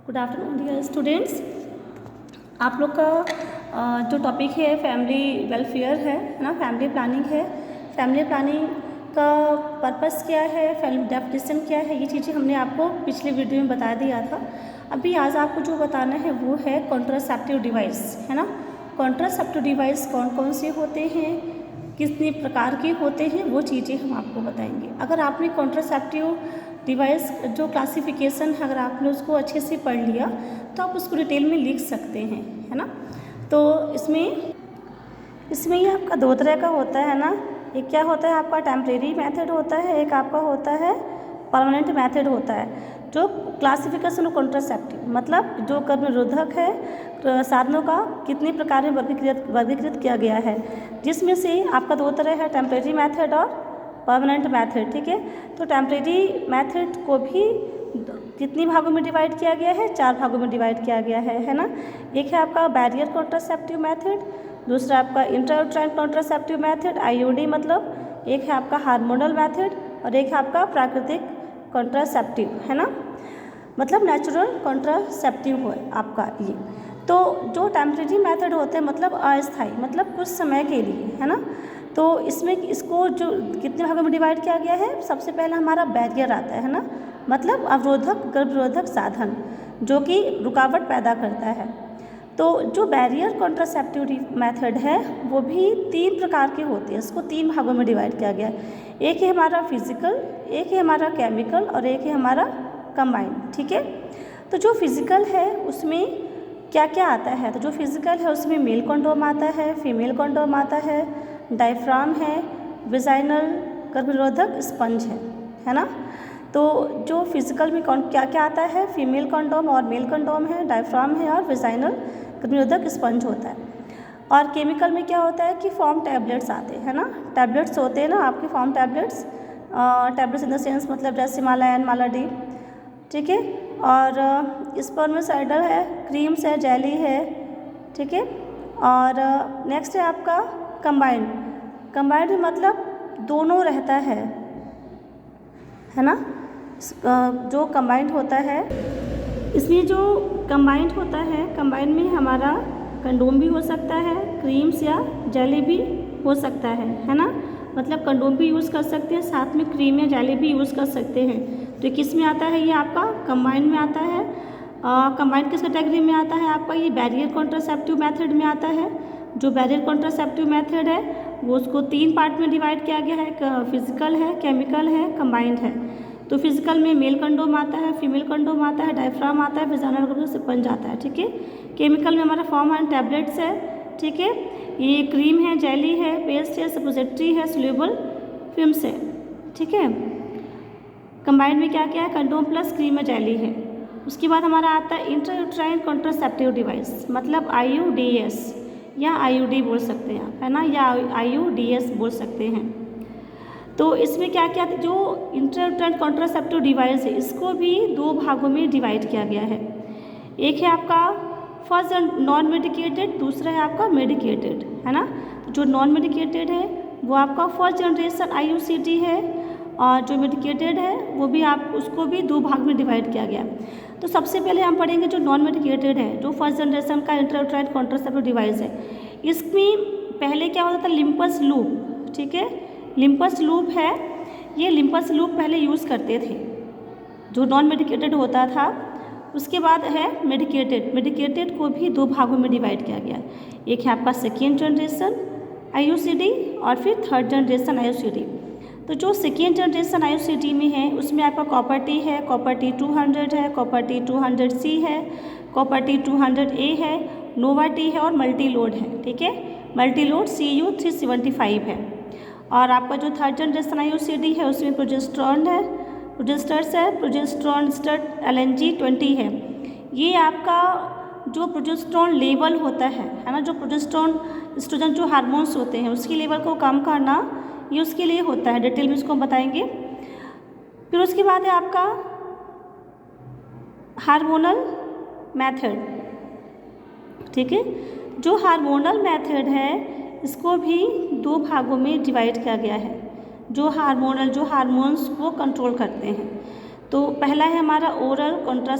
Good afternoon dear students. आप लोग का जो टॉपिक है फैमिली वेलफेयर है ना, फैमिली प्लानिंग है। फैमिली प्लानिंग का पर्पस क्या है, फैमिली डेफिनेशन क्या है, ये चीज़ें हमने आपको पिछले वीडियो में बता दिया था। अभी आज आपको जो बताना है वो है कॉन्ट्रासेप्टिव डिवाइस, है ना। कॉन्ट्रासेप्टिव डिवाइस कौन कौन से होते हैं, कितने प्रकार के होते हैं, वो चीज़ें हम आपको बताएंगे। अगर आपने कॉन्ट्रासेप्टिव डिवाइस जो क्लासिफिकेशन है अगर आपने उसको अच्छे से पढ़ लिया तो आप उसको डिटेल में लिख सकते हैं, है ना। तो इसमें ये आपका दो तरह का होता है ना। एक क्या होता है, आपका टेम्परेरी मेथड होता है, एक आपका होता है परमानेंट मेथड होता है। जो क्लासिफिकेशन ऑफ कॉन्ट्रासेप्टिव मतलब जो गर्भनिरोधक है साधनों का कितने प्रकार में वर्गीकृत किया गया है, जिसमें से आपका दो तरह है, टेम्परेरी मेथड और परमानेंट मेथड। ठीक है, तो टेम्परेरी मेथड को भी कितने भागों में डिवाइड किया गया है, 4 भागों में डिवाइड किया गया है ना। एक है आपका बैरियर कॉन्ट्रासेप्टिव मेथड, दूसरा आपका इंट्रायूट्राइन कॉन्ट्रासेप्टिव मेथड IUD मतलब, एक है आपका हार्मोनल मेथड और एक है आपका प्राकृतिक कॉन्ट्रासेप्टिव, है ना, मतलब नेचुरल कॉन्ट्रासेप्टिव है आपका ये। तो जो टेम्परेरी मेथड होते हैं मतलब अस्थायी, मतलब कुछ समय के लिए, है ना। तो इसमें इसको जो कितने भागों में डिवाइड किया गया है, सबसे पहला हमारा बैरियर आता है ना, मतलब अवरोधक गर्भरोधक साधन जो कि रुकावट पैदा करता है। तो जो बैरियर कॉन्ट्रासेप्टिव मेथड है वो भी 3 प्रकार के होते हैं, इसको 3 भागों में डिवाइड किया गया है। एक है हमारा फिजिकल, एक है हमारा केमिकल और एक है हमारा कंबाइंड। ठीक है, तो जो फिजिकल है उसमें क्या क्या आता है, तो जो फिजिकल है उसमें मेल कंडोम आता है, फीमेल कंडोम आता है, डायफ्राम है, विजाइनल गर्भनिरोधक स्पंज है ना। तो जो फिजिकल में कौन क्या क्या आता है, फीमेल कंडोम और मेल कंडोम है, डायफ्राम है और विजाइनल गर्भनिरोधक स्पंज होता है। और केमिकल में क्या होता है कि फॉर्म टैबलेट्स आते हैं ना, टैबलेट्स होते हैं ना आपके form tablets, tablets in the sense मतलब जैसे माला एन माला डी। ठीक है, और स्पर्मिसाइडल है, क्रीम्स है, जेली है। ठीक है, और नेक्स्ट है आपका कंबाइंड। कंबाइंड मतलब दोनों रहता है ना। जो कंबाइंड होता है इसमें जो कंबाइंड होता है, कंबाइंड में हमारा कंडोम भी हो सकता है, क्रीम्स या जेली भी हो सकता है ना। मतलब कंडोम भी यूज़ कर सकते हैं, साथ में क्रीम या जेली भी यूज़ कर सकते हैं। तो किस में आता है, ये आपका कंबाइंड में आता है। कंबाइंड किस कैटेगरी में आता है, आपका ये बैरियर कॉन्ट्रासेप्टिव मेथड में आता है। जो बैरियर कॉन्ट्रासेप्टिव मेथड है वो उसको 3 पार्ट में डिवाइड किया गया है, फिजिकल है, केमिकल है, कंबाइंड है। तो फिजिकल में मेल कंडोम आता है, फीमेल कंडोम आता है, डायफ्राम आता है, विजाइनल स्पंज आता है। ठीक है, केमिकल में हमारा फॉर्म एंड टैबलेट्स है। ठीक है, ये क्रीम है, जेली है, पेस्ट है, सपोजिटरी है, सोल्यूबल फिल्म्स है। ठीक है, कंबाइंड में क्या क्या है, कंडोम प्लस क्रीम या जेली है। उसके बाद हमारा आता है इंट्रायूट्राइन कॉन्ट्रासेप्टिव डिवाइस मतलब IUDS या IUD बोल सकते हैं आप, है ना, या IUDS बोल सकते हैं। तो इसमें क्या क्या, जो इंट्रायूट्राइन कॉन्ट्रासेप्टिव डिवाइस है इसको भी 2 भागों में डिवाइड किया गया है। एक है आपका फर्स्ट नॉन मेडिकेटेड, दूसरा है आपका मेडिकेटेड, है ना। जो नॉन मेडिकेटेड है वो आपका फर्स्ट जनरेशन IUCD है, और जो मेडिकेटेड है वो भी आप उसको भी 2 भाग में डिवाइड किया गया। तो सबसे पहले हम पढ़ेंगे जो नॉन मेडिकेटेड है, जो फर्स्ट जनरेशन का इंट्रायूट्राइन कॉन्ट्रासेप्टिव डिवाइस है। इसमें पहले क्या होता था, लिम्पस लूप। ठीक है, लिम्पस लूप है, ये लिम्पस लूप पहले यूज़ करते थे जो नॉन मेडिकेटेड होता था। उसके बाद है मेडिकेटेड, मेडिकेटेड को भी 2 भागों में डिवाइड किया गया। एक है आपका सेकेंड जनरेशन IUCD और फिर थर्ड जनरेशन IUCD। तो जो सेकेंड जनरेशन IUCD में है उसमें आपका कॉपर टी है, कॉपर टी 200 है, कॉपर टी 200C है, कॉपर टी 200A है, नोवा टी है और मल्टी लोड है। ठीक है, मल्टी लोड CU 375 है। और आपका जो थर्ड जनरेशन IUCD है उसमें प्रोजेस्टेरॉन है, प्रोजेस्टर्स है, प्रोजेस्टेरॉन स्टर्ट LNG 20 है। ये आपका जो प्रोजेस्टेरॉन लेवल होता है ना, जो प्रोजेस्टेरॉन एस्ट्रोजन जो हार्मोन्स होते हैं उसकी लेवल को कम करना, ये उसके लिए होता है। डिटेल में इसको हम बताएंगे। फिर उसके बाद है आपका हार्मोनल मेथड। ठीक है, जो हार्मोनल मेथड है इसको भी 2 भागों में डिवाइड किया गया है, जो हार्मोन्स को कंट्रोल करते हैं। तो पहला है हमारा ओरल